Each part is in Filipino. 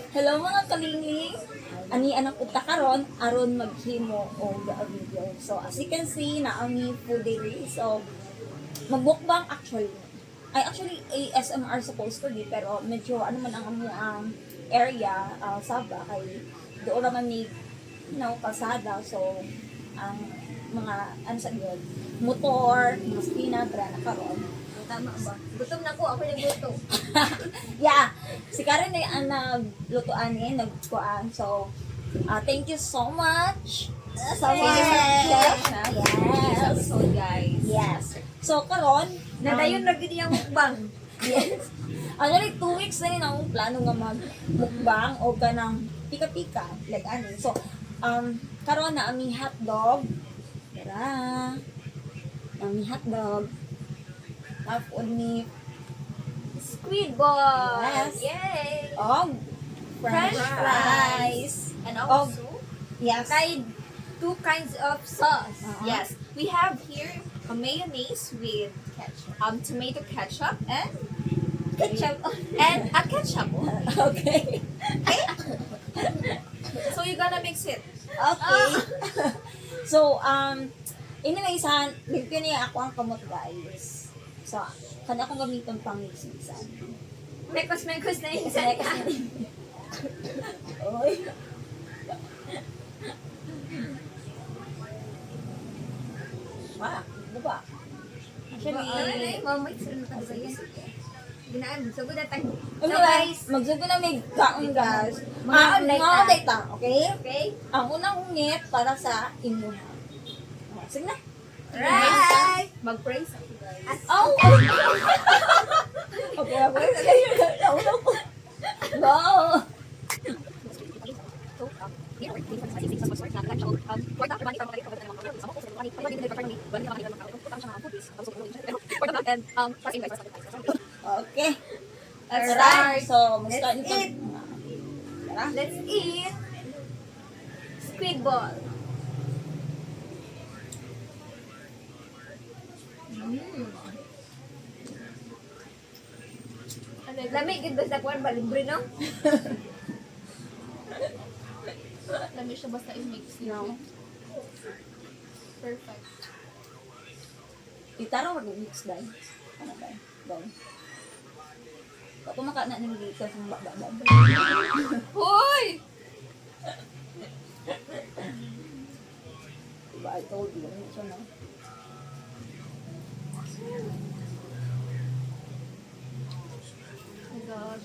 Hello mga kalingling! Ani anak uta karon aron maghimo og video. So as you can see na ami food dairy. So magbukbang actually. Ay actually ASMR supposed to be pero medyo ano man ang amo ang area Sabah kay doon naman ni kalsada. So ang mga ano sa yun, motor, mas pinadra na karon. Tama ba? Gutom na ako yung gutom. Yeah, si Karen ay ang naglutuan niya, nagkuan. So, thank you so much. So Thank you much. for Yes. episode, guys. Yes. So, karon, Nadayon na gid yung mukbang. yes. Ano like 2 weeks na yun ang plano nga magmukbang o kanang pika-pika. Like ano. So, karon na aming hotdog. Tara. Aming hotdog. Tapos ni Squid ball. Yes. Yay! og French fries. And also, Yes. tried 2 kinds of sauce. Uh-huh. Yes. We have here a mayonnaise with tomato ketchup and Ketchup. and a ketchup. Okay. So you're gonna mix it. Okay. So, anyways, bigyan niya ako ang kamot, guys. So, kana akong gamiton pang mix-mixan. Mekos-mekos na yung isa Next. niya. Oy. Wala, diba? Actually, Mamay, sila na tayo yan. Ginaan, sugod na tayo. So so guys, magsugo na may kaon, guys. Mga Mga data, okay? okay? Ang unang ungit para sa inyo. Sige na. Right! Mag-praise ako, guys. Oh! Okay, okay. Nauna ko. No! Okay. Let's start. So, mag-start Let's nito. eat. Tara. Let's eat squid ball. Lamig gid basta kuan ba libre no? Lamig siya basta i-mix No. Perfect. Itarong mag-mix dahil. Ano ba? Dahil. Ako makaana ng dito sa bababa. Hoy! Diba, I told you. So, no? Oh my God.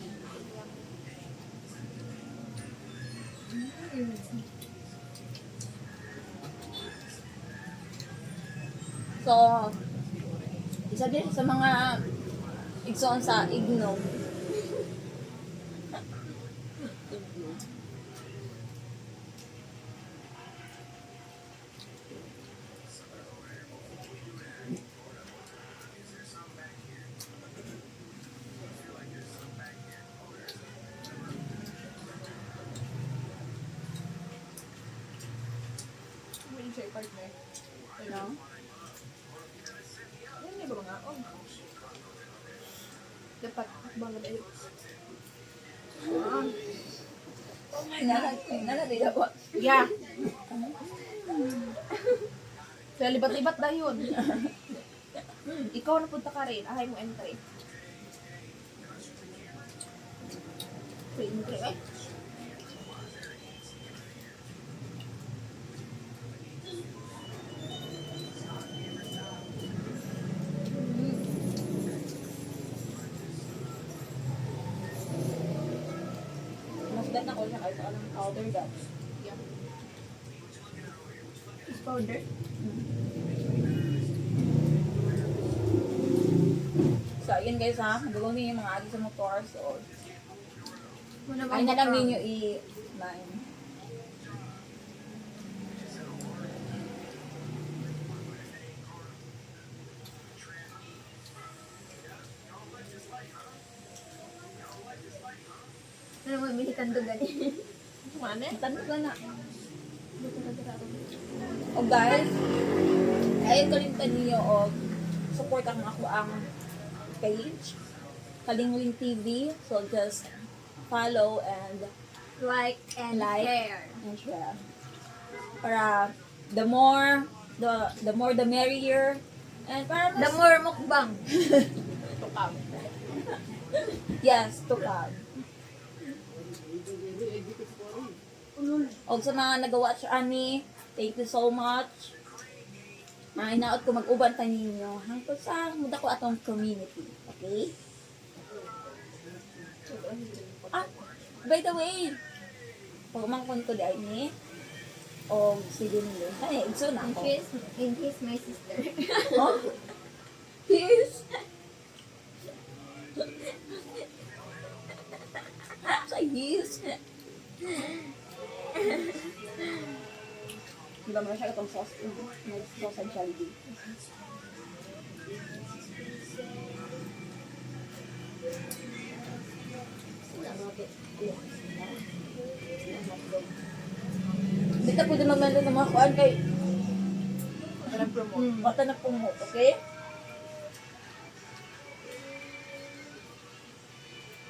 So, isa din sa mga igsoon sa igno. Enjoy partner. No? Yan may ba mga on? Dapat bang na yun. Nanatida po. Yeah. Kaya libat-libat na yun. Ikaw na punta ka rin. Ahay mo entry. Free entry eh. Mas bet na ko siya kahit anong powder that. Yeah. Fish powder. So, yun guys ha. Nagawin niyo yung mga agi sa motor. So, Muna ay na lang ninyo i-main. Ano mo militan do gani? Ano eh? Tanong ka na. O guys, ayun kalimtan niyo o support ang ako ang page Kalingling TV. So just follow and like, and Like. share. And share. Para the more the merrier. And para The mas, more mukbang. Tukam. yes, to come. Og sa mga nag-watch ani, thank you so much. Inaot ko mag-uban ta ninyo hangtod sa muda ko atong community. Okay? Ah, by the way, pagmangkon ko dahil ni, o si Dinle. Ay, igso na And ako. he's my sister. Oh? Yes. Sa yes. Di ba mo siya katong sauce? Sauce and Jollibee. Dito po din mamalo ng mga kuan kay Parang promote. mata na promote, okay?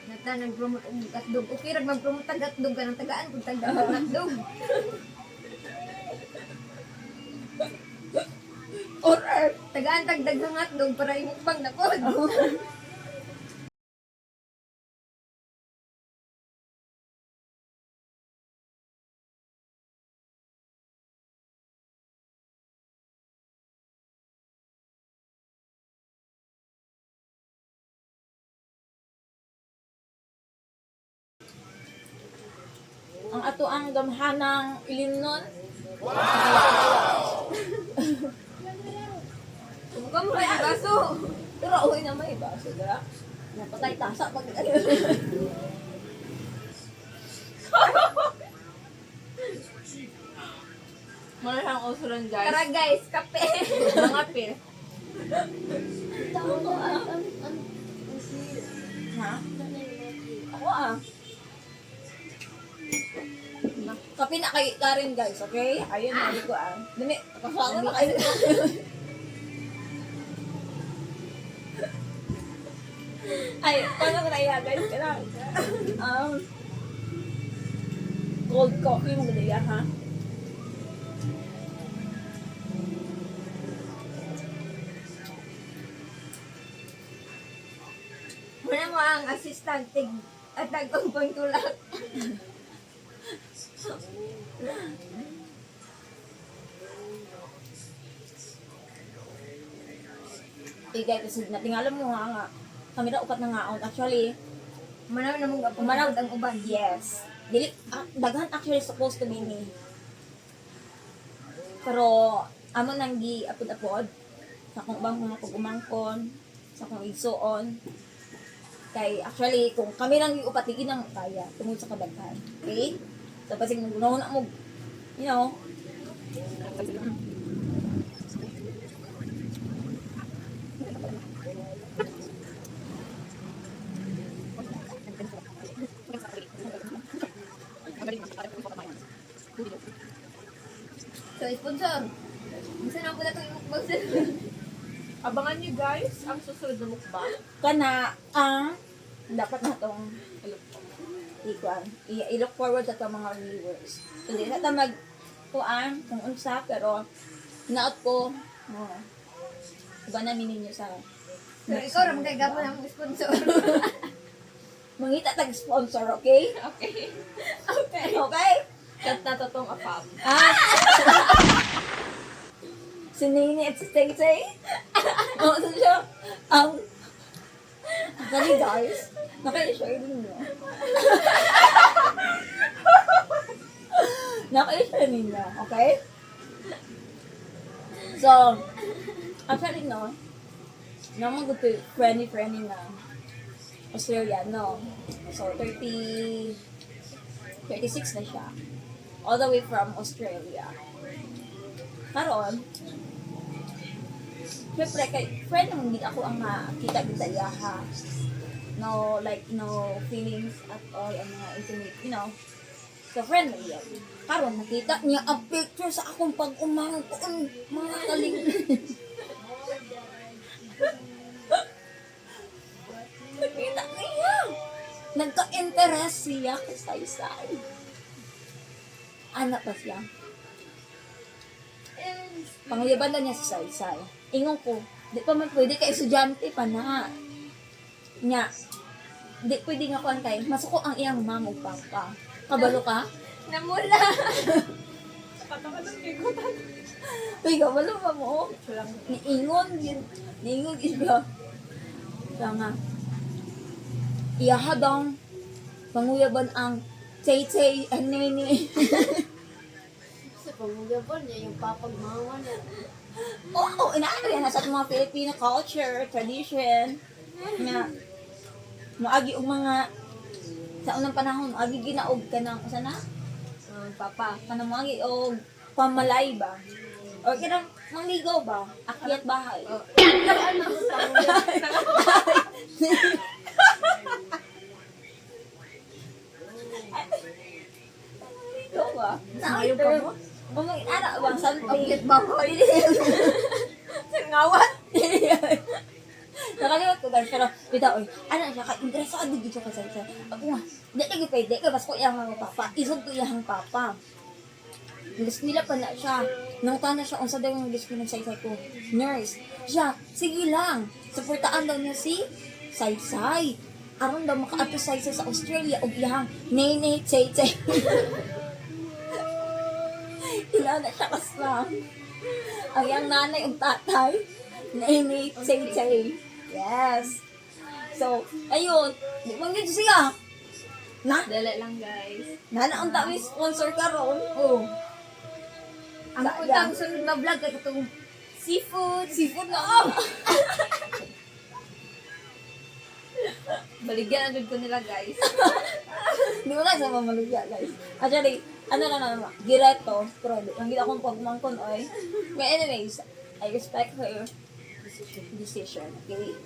Nata nag-promote og gatdog. Okay ra mag-promote tag gatdog ka ng tagaan kung tag gatdog. Alright. Tagaan tag daghang gatdog para imukbang na pod. Ang ato ang damhanang ilimnon. Mukha mo kay baso. Pero uwi na may baso, dira. Napatay tasa pag Mara ang usulan guys. Tara guys, kape. Mga pe. Ha? Ako ah. Kapi na kay Karen guys, okay? Ayun, mali ko ah. Dami, kasama na kayo. Ay, paano ko na iya guys? Kailangan. Cold coffee mo ganda ha? Muna mo ang assistant tig at tagkumpong tulak. Igay kasi natingala mo nga. Kami na upat na ngaon. Actually, Manaw na mong gapong Manaw. ang uban. yes. Dili, daghan actually supposed to be ni. Pero, amo nang gi apod-apod. Sa kung bang kumangkon, sa kung igsuon. Kay, actually, kung kami lang giupat, di nang kaya. Tungod sa kadaghan. Okay? So, pasig nagunahon na mo, you know, So, sponsor. Gusto na po na itong imukbang sa Abangan niyo guys ang susunod na mukbang. kana ang dapat na itong i-look forward sa itong mga viewers. So, di na ito kuan kung unsa, pero hinaot ko, iba namin ninyo sa So, ikaw ram kay gapon ang sponsor. mangita tag-sponsor, okay? Okay. Okay. Okay? Kat na totong apam. Ah! Si Nini at si Tay-Tay. Oo, so siya, actually guys, naka-share din niyo. Naka-share ninyo, okay? So, actually no, naman good to friendly na Australian, no? So, 36 na siya. All the way from Australia. Karon, syempre, kay friend naman din ako ang nakita din sa iya ha. No, like, no feelings at all, ang mga intimate, you know. So, friend mo yan. Karon, nakita niya ang picture sa akong pag-umangkon, mga kaling. Nakita niya. nagka-interest siya kay Saysay. Anak pa siya. Pangayaban na niya si Saysay. Ingon ko, di pa man pwede ka estudyante pa na. Nya, di pwede nga kuhan kay, masuko ang iyang mama o papa. Kabalo ka? Namula. Uy, kabalo pa mo. Niingon yun. Niingon iba. Kaya nga, iyahadang panguyaban ang Tay-Tay and Nene. Sa pamugabon niya, yung papagmama niya. Oo, inaano yan sa mga Filipino culture, tradition. Nga, maagi og mga sa unang panahon, maagi ginaog ka ng sana? Papa, kanang maagi og pamalay ba? O kinang mangligaw ba? Akyat bahay. Mangligaw ba? Ayaw pa mo? Mga ara ba? Something. Akyat bahay. Ngawat. Nakalimutan ko guys, pero bitaw, ano siya, ka-interesado dito ka sa ako nga, di lagi pwede, kaya bas ko iyang mga papa, isog ko iyang papa. Gusto nila pa na siya, nang tana siya, unsa daw yung gusto ko ng saysay ko, nurse. Siya, sige lang, supportaan daw niya si Saysay. Aron daw makaato Saysay sa Australia, o iyang nene, tsay-tsay. Ila na siya kasama. Ang iyang nanay o tatay, nene, tsay-tsay. Yes. So, ayun. Di bang dito siya? Na? Dali lang, guys. Nana, ang dami sponsor ka ron. Oh. Ang Sayang. utang sunod na vlog kay itong seafood. Seafood na ah. Baligyan agad ko nila, guys. Di mo na sa mamaluya, guys. Actually, ano na naman, gireto. Pero, ang gila kong pagmangkon, oy. But anyways, I respect her decision. Okay?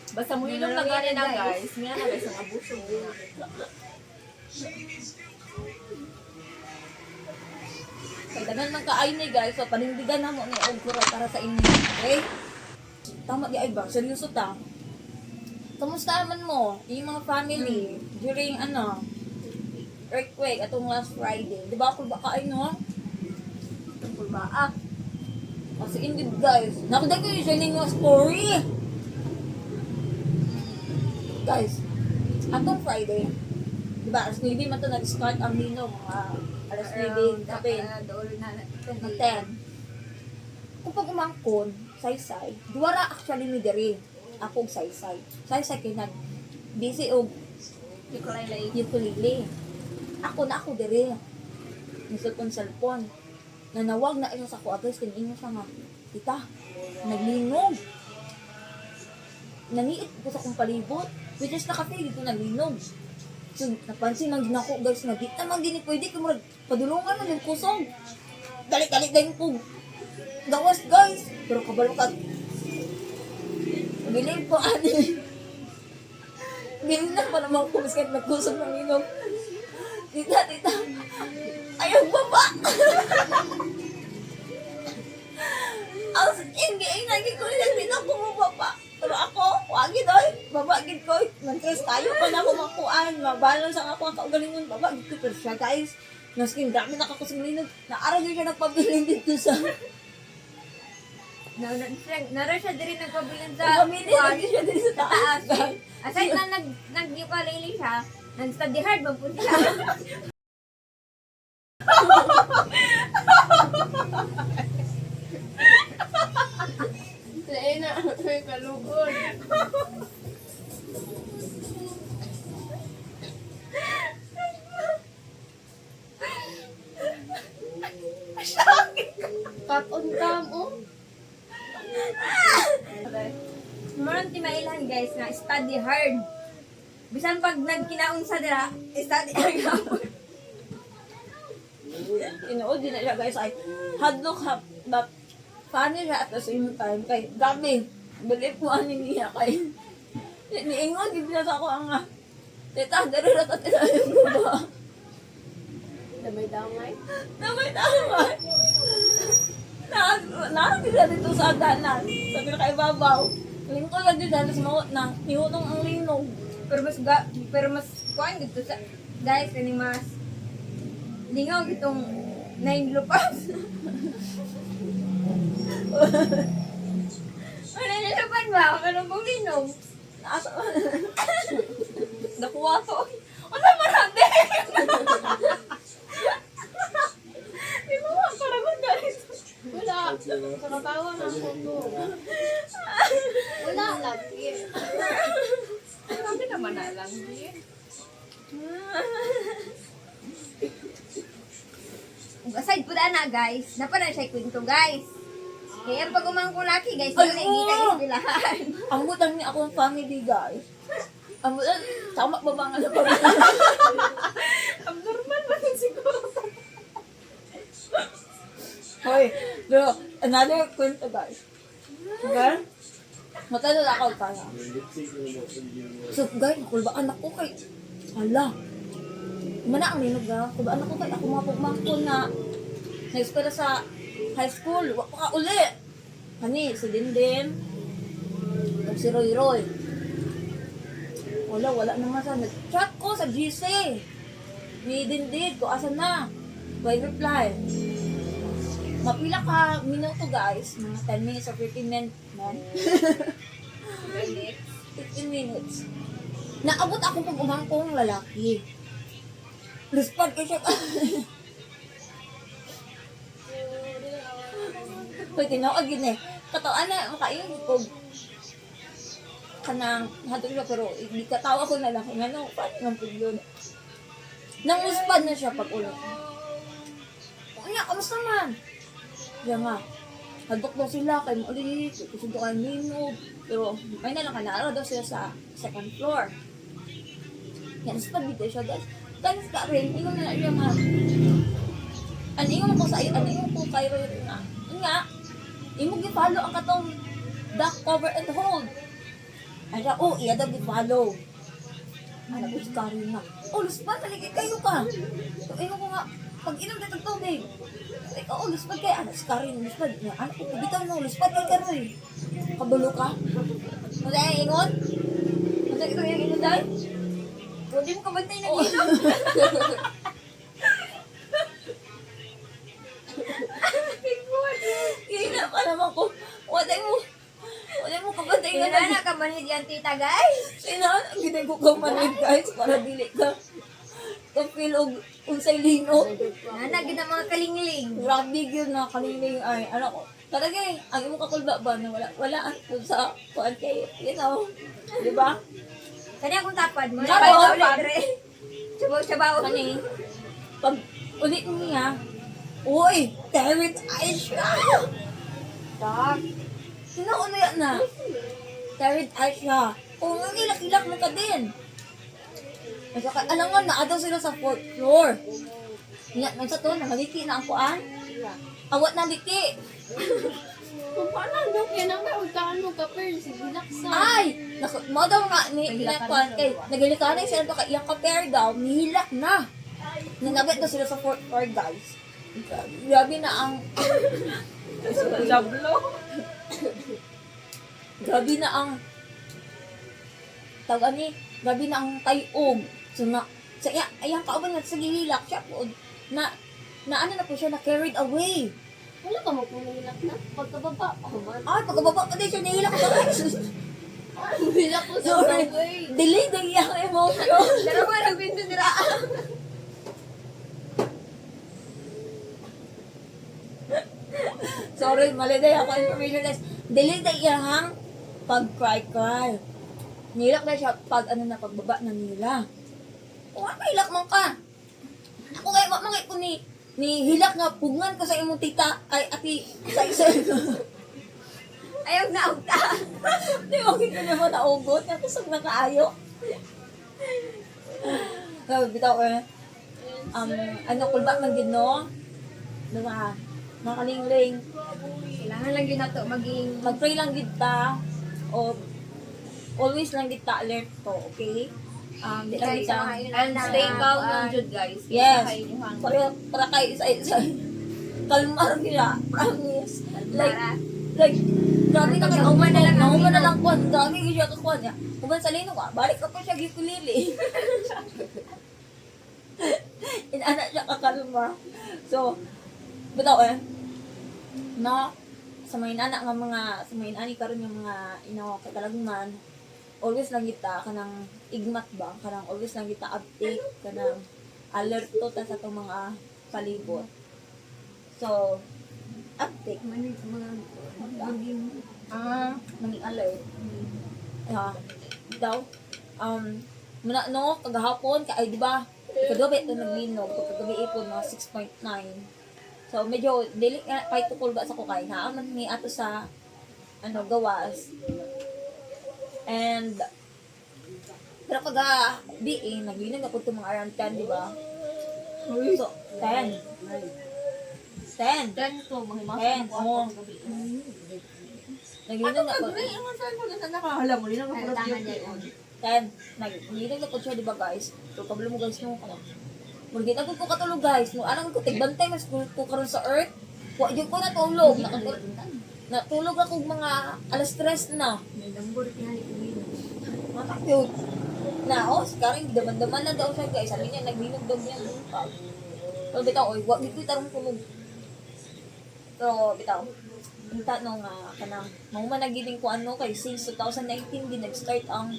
Basta mo yun lang gani na, guys. Nga na, guys, ang abuso mo na. Kailangan ng kaay ni guys. So, panindigan na mo ni Oguro para sa inyo. Okay? Tama di ay ba? Seryoso ta. Kamusta naman mo? Yung mga family during earthquake atong last Friday. Di ba ako ba kaay no? Tungkol ba? Kasi indeed guys. Nakudag ko yung sharing yung story. Guys, atong Friday. Di ba? Alas 9 man ito nag-start ang lino. Mga alas 9 kapin. Doon na. Ng 10. Kung pag umangkon, saysay, duwara actually ni Dere. Ako og saysay. Saysay kay nag busy og ukulele. Ako Dere. Nisod kong cellphone. Nanawag na siya sa kuwagas, kinin siya nga, tita, naglinog. Naniit ko sa kong palibot, which is nakapili ko naglinog. So, napansin lang din ako, guys, na di naman din pwede kung padulungan na ng kusong. Dali-dali din po. Gawas, guys. Pero kabalukat. Biling po, ani. Biling na pa naman po, miskat nagkusong ng linog. Tita, ayaw baba. Ang ingay, lagi ko rin din ako mababa. Pero ako, wagi doy, babagid ko. Nag-stress tayo pa na kumakuan. Mabalance ang ako ang kaugalingon. Babagid ko. Pero siya guys, naskin dami nakakusulinog. Naaraw yun siya nagpabiling dito sa... Nara siya din nagpabilin sa Pamili lagi siya dito sa taas. Aside na nag-ukulele siya, nag-study hard ba po siya? Lain na, may kalugod. Katon ka Maron ti mailan guys na study hard. Bisan pag nagkinaon sa dira, study hard gapon. Tinuod din na siya guys ay hadlok ha, but funny siya at the same time kay gabi. Believe mo ani niya kay niingon di binasa ko ang tita dere ra ta tita yung ba. Damay-damay. Namay tama. Nakakita dito sa dalan. Sa pinakaibabaw. Lingkod lang dito dahil sa mga na ihutong ang linog. Pero mas kuhan dito sa guys kani mas lingaw itong 9 lupas. Ano na naman ba? Anong kong linog? Nasa nakuha to. Ano marami? Di mo makaraman dahil Wala. Sa katawan ang photo. Wala lagi. Kami naman na lang din. Aside po na guys. Napa na siya kwento guys. Kaya pag umangko laki guys, Ay, yun ay kita oo. istilahan. ang butang ni akong family guys. Ang butang, sama ba ba nga na pag Abnormal ba yun siguro? Hoy, pero another kwento guys. Okay? Matalo na ako kaya. So guys, kulbaan ako kay hala. Mana ang linog ga? Kulbaan ako kay ako mga pagmangkon na na-eskwela sa high school. Wa pa ka uli. Hani, si Dindin. Si Roy Roy. Wala naman sa nag-chat ko sa GC. Ni Dindin, ko asan na. By reply. Mapila ka minuto guys, mga 10 minutes or 15 minutes. 15 minutes. Naabot ako pag umangkong lalaki. Respond ko siya. Pwede tinawag yun eh. Katawan na, makain ko. Kanang, hatog siya, pero hindi katawa ko na lang. Ano, paano nga po yun? Nanguspad na siya pag ulit. Kanya, kamusta man? Kaya nga, hadok daw sila kay ulit, kasi doon kayo linog. Pero may nalang kanara daw sila sa second floor. Yan, spad dito siya guys. Guys ka rin, ingon na siya nga. Ano ingon ko sa iyo, ano ingon ko kayo rin nga. Yun nga, imong gi-follow ang katong duck cover and hold. Ay siya, oh, iya daw gi-follow. Ano ko si Karin nga. Oh, luspan, taligay kayo ka. So, ingon ko nga, pag inom na itong tubig. Ikaw, oh, luspad kayo. Ano, si Karin, luspad. Ano, bitaw mo, luspad kayo karoy. Kabulo ka? Ano tayo, ingon? Ano tayo, ito yung ingon dahil? Hindi mo kabantay ng inom. Hina pa naman ko. Wala mo kabantay Kaya na na ka manhid yan tita guys. Sinaan, ginay ko ka manid guys, para dili ka. Kapil og unsay lino. Nana gina mga kalingling. Grabe yun na kaliling ay, ano ko. Talaga eh, ang imong kakulba ba na wala ang sa kuan kay, you know. Di ba? Kani akong tapad mo. Tapad, Tapad tapad. ulit re. Sabaw. Kani, pag ulit niya, uy, Derek Aisha! Tak. Sino yan na? Derek Aisha. Kung ang ilak-ilak mo ka din. At saka, alangan na, adaw sila sa 4th floor. Nga, sa to, nakaliki na ang kuan. Awat na liki. Kung paano daw kaya nang may ultaan mo ka pero sige laksa. Ay! Mo daw nga, kuan kay, nagilikanan sila baka iyang ka-pair daw, nihilak na. Nanabit daw sila sa 4th floor, guys. Grabe na ang, Jablo. grabe na ang, tawag ni, grabe na ang tayog. So na, sa ayang kauban nga sa gihilak siya po, na ano na po siya, na carried away. Wala ka magpunilak na. Pagkababa. Oh man. Ay, pagkababa pa din siya, nihilak na. Hilak ko sa Sorry. way. Delay na iyang emotion. Pero mo nagbinto nila. Sorry, mali na ako information guys. Delay na iyang pag-cry-cry. Nilak na siya pag ano na, pagbaba na nila. O ano, hilak man ka. Ako kayo, mga ko ni hilak nga, pugngan ko sa imong tita, ay ati, sa isa. Ayaw na auta. Di ba, kita naman naugot. Nakusog na kaayo. Sabi, bitaw eh. Ano, kulba man gid no? Diba? Mga kalingling. Kailangan lang yun na to maging Mag-pray lang gid ta. O, always lang gid ta alert to, okay? Di lang gid ta. And stay calm lang jud guys. Yes. Sa inyong Para kay isa-isa. Kalmar nila. Promise. Like, grabe na kayo. Nauman na lang kwan. Grabe ko siya kakwan niya. Kuman sa lino ka, balik ka pa siya gikulili. Inana siya kakalma. So, bitaw eh. No, sa may nana nga mga, sa may ani karon nga mga, katalagman, always lang kita kanang igmat ba? Kanang always lang kita update, kanang alert to ta sa itong mga palibot. So, update. Naging alert. Daw, muna, no, kagahapon, ay, di ba, kagabi ito naglinog, kagabi ipon, no, 6.9. So, medyo, dili, kahit tukul ba sa kukay, naaman ni ato sa, gawas. And, pero kagabi, naglinog ako itong mga around 10, di ba? So, 10. 10. 10 to, mahimas Ten, ko oo. ako gabi. Naglinog ako. Ang saan mo na nakahala mo, linang Ay, tama niya yun. 10. Naglinog ako siya, di ba guys? So, kabalo mo guys mo, Murgit ako ko katulog guys. No, anong ko tigbantay mas ko karon sa earth. Wa jud ko natulog. Natulog ako mga alas 3 na. Nagambor tinali ko yun. Matakot. Na karing daman-daman na daw siya guys. Sabi niya naglinog daw niya. So bitaw oy, wa gid ko tarong tulog. So bitaw. Hinta no nga kanang mao man nagiling ko kay since 2019 din nag-start ang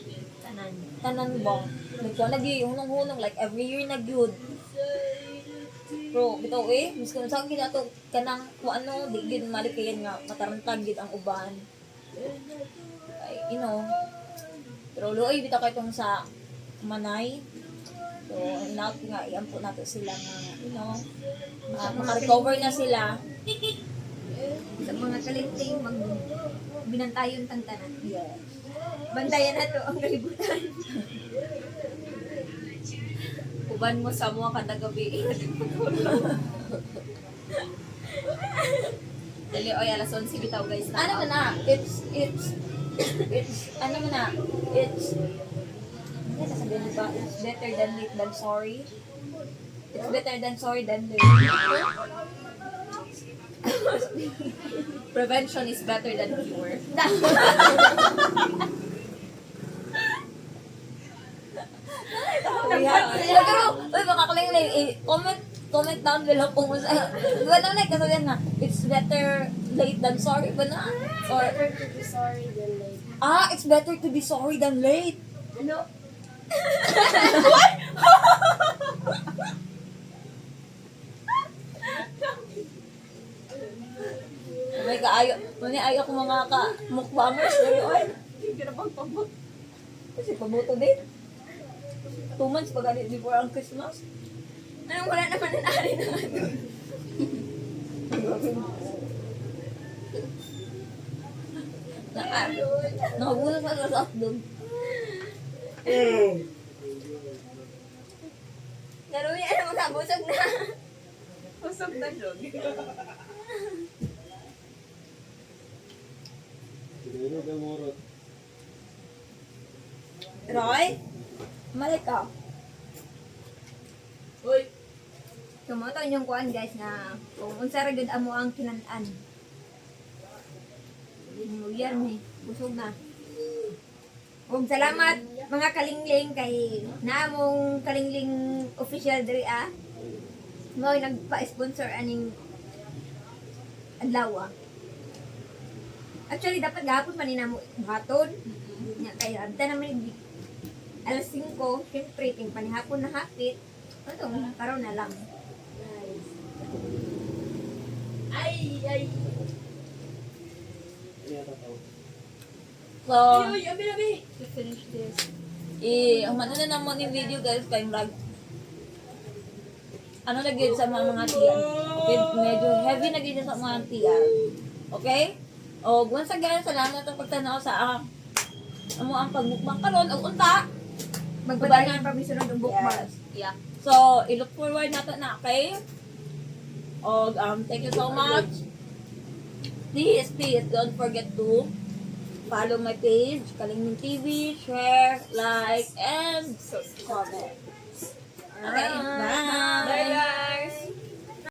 tanan ba. Nagkuha lagi hunong-hunong like every year na gyud. Pero bitaw mis kung saan ginato kanang di gid mali kayan nga matarantag gid ang uban. Ay, pero luoy bitaw kay tong sa Manay. So, enough nga iampo nato sila nga maka-recover na sila. Sa mga kalinting, binantayon tang tanan. Yes. Bantayan na to ang kalibutan. Uban mo sa mga kada gabi. Dali, oy, alas 11 bitaw guys na. Ano na, it's, ano na, it's, ano sasabihin ba? It's better than late than sorry. It's better than sorry than late. Prevention is better than cure. Pero, makakaling na, comment down below kung wala na kasabihan na, it's better late than sorry ba na? Or, Better to be sorry than late. it's better to be sorry than late. Ano? May kaayo, ayo ko mga mukbangers kayo ay. Kasi pabuto din. 2 months pa ganit before ang Christmas. Anong wala naman na ari na ano? Nakagulat sa lockdown. Naruya na magkabusog na. Usap na dyan. Roy? Malik ka. Uy, Sumoto inyong kuan guys na kung unsa ra gud amo ang kinan-an. Mugyar ni, busog na. Ug salamat mga kalingling kay naamong kalingling official diri Mao nagpa-sponsor aning adlaw. Actually dapat gahapon pa ni namo buhaton. Nya kay amta naman alas 5, syempre ting panihapon na hapit. Ano, karon na lang. So, To finish this. ang ano na naman yung video guys, kay vlog. Ano na gid sa mga tiyan. Okay, medyo heavy na gid sa mga tiyan. Okay? O, once again, salamat ang pagtanaw sa amo ang pagmukbang karon og unta. Magpadayon pa misunod ang bookmark. Yeah. So, i-look forward nato na kay. Og thank you so much. Please don't forget to follow my page, Kalingning TV, share, like, and comment. Okay, bye. Bye, guys.